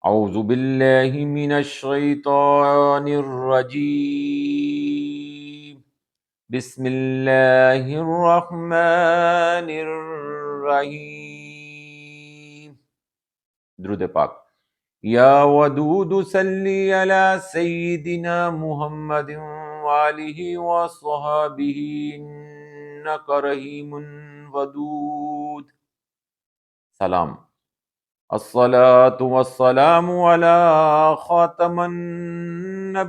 اعوذ باللہ من الشیطان الرجیم، بسم اللہ الرحمن الرحیم۔ درود پاک۔ یا ودود صلی علی سیدنا محمد وآلہ وصحبہ انک رحیم ودود۔ سلام۔ الصلاة والسلام علی خاتم النبیین،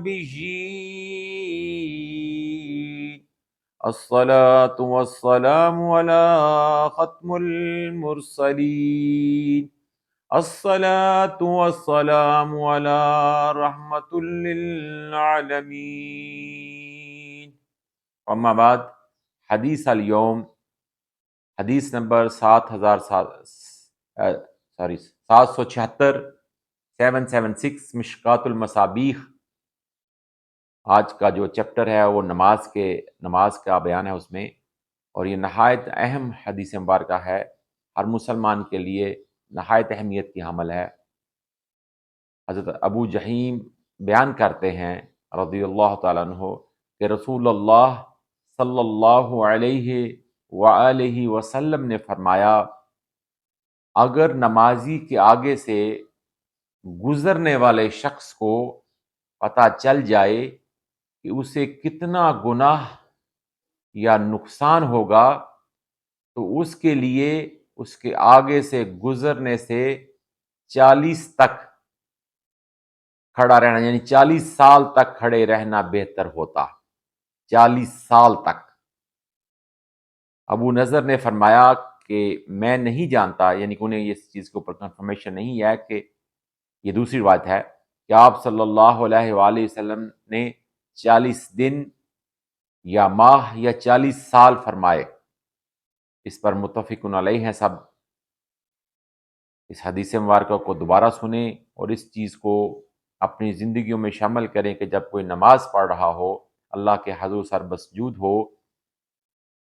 الصلاة والسلام علی ختم المرسلین، الصلاة والسلام علی رحمت للعالمین۔ اما بعد، حدیث اليوم، حدیث نمبر 776 مشکات المصابیح۔ آج کا جو چیپٹر ہے وہ نماز کا بیان ہے اس میں، اور یہ نہایت اہم حدیث مبارکہ ہے، ہر مسلمان کے لیے نہایت اہمیت کی حامل ہے۔ حضرت ابو جہیم بیان کرتے ہیں رضی اللہ تعالیٰ عنہ کہ رسول اللہ صلی اللہ علیہ وآلہ وسلم نے فرمایا، اگر نمازی کے آگے سے گزرنے والے شخص کو پتہ چل جائے کہ اسے کتنا گناہ یا نقصان ہوگا، تو اس کے لیے اس کے آگے سے گزرنے سے 40 تک کھڑا رہنا، یعنی 40 سال تک کھڑے رہنا بہتر ہوتا۔ 40 سال تک۔ ابو نضر نے فرمایا کہ میں نہیں جانتا، یعنی کہ انہیں اس چیز کے اوپر کنفرمیشن نہیں ہے، کہ یہ دوسری روایت ہے کہ آپ صلی اللہ علیہ وآلہ وسلم نے 40 دن یا ماہ یا 40 سال فرمائے۔ اس پر متفق علیہ ہیں سب۔ اس حدیث مبارکہ کو دوبارہ سنیں اور اس چیز کو اپنی زندگیوں میں شامل کریں کہ جب کوئی نماز پڑھ رہا ہو، اللہ کے حضور سربسجود ہو،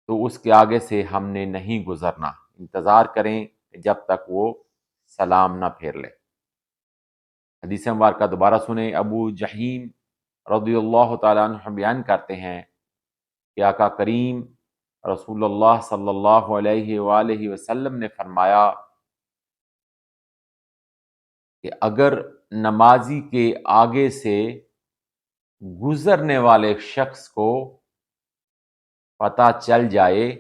تو اس کے آگے سے ہم نے نہیں گزرنا، انتظار کریں جب تک وہ سلام نہ پھیر لے۔ حدیث مبارکہ دوبارہ سنیں۔ ابو جہیم رضی اللہ تعالیٰ عنہ بیان کرتے ہیں کہ آقا کریم رسول اللہ صلی اللہ علیہ وآلہ وسلم نے فرمایا کہ اگر نمازی کے آگے سے گزرنے والے شخص کو پتہ چل جائے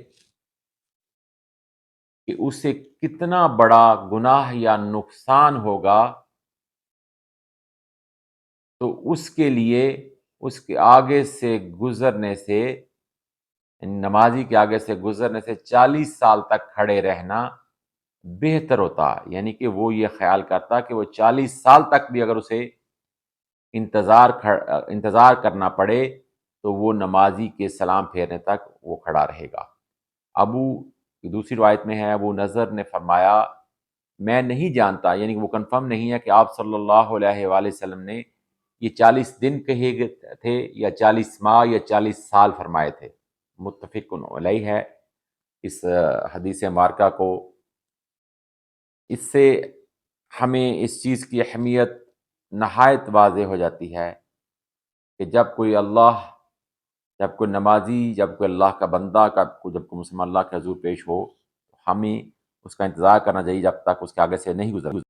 کہ اسے کتنا بڑا گناہ یا نقصان ہوگا، تو اس کے لیے اس کے آگے سے گزرنے سے، نمازی کے آگے سے گزرنے سے 40 سال تک کھڑے رہنا بہتر ہوتا۔ یعنی کہ وہ یہ خیال کرتا کہ وہ 40 سال تک بھی اگر اسے انتظار کرنا پڑے تو وہ نمازی کے سلام پھیرنے تک وہ کھڑا رہے گا۔ دوسری روایت میں ہے ابو نضر نے فرمایا، میں نہیں جانتا، یعنی کہ وہ کنفرم نہیں ہے کہ آپ صلی اللہ علیہ وآلہ وسلم نے یہ 40 دن کہے تھے یا 40 ماہ یا 40 سال فرمائے تھے۔ متفق علیہ ہے اس حدیث مبارکہ کو۔ اس سے ہمیں اس چیز کی اہمیت نہایت واضح ہو جاتی ہے کہ جب کوئی نمازی، جب کوئی اللہ کا بندہ، جب کوئی مسلمان اللہ کے حضور پیش ہو، ہمیں اس کا انتظار کرنا چاہیے جب تک اس کے آگے سے نہیں گزر۔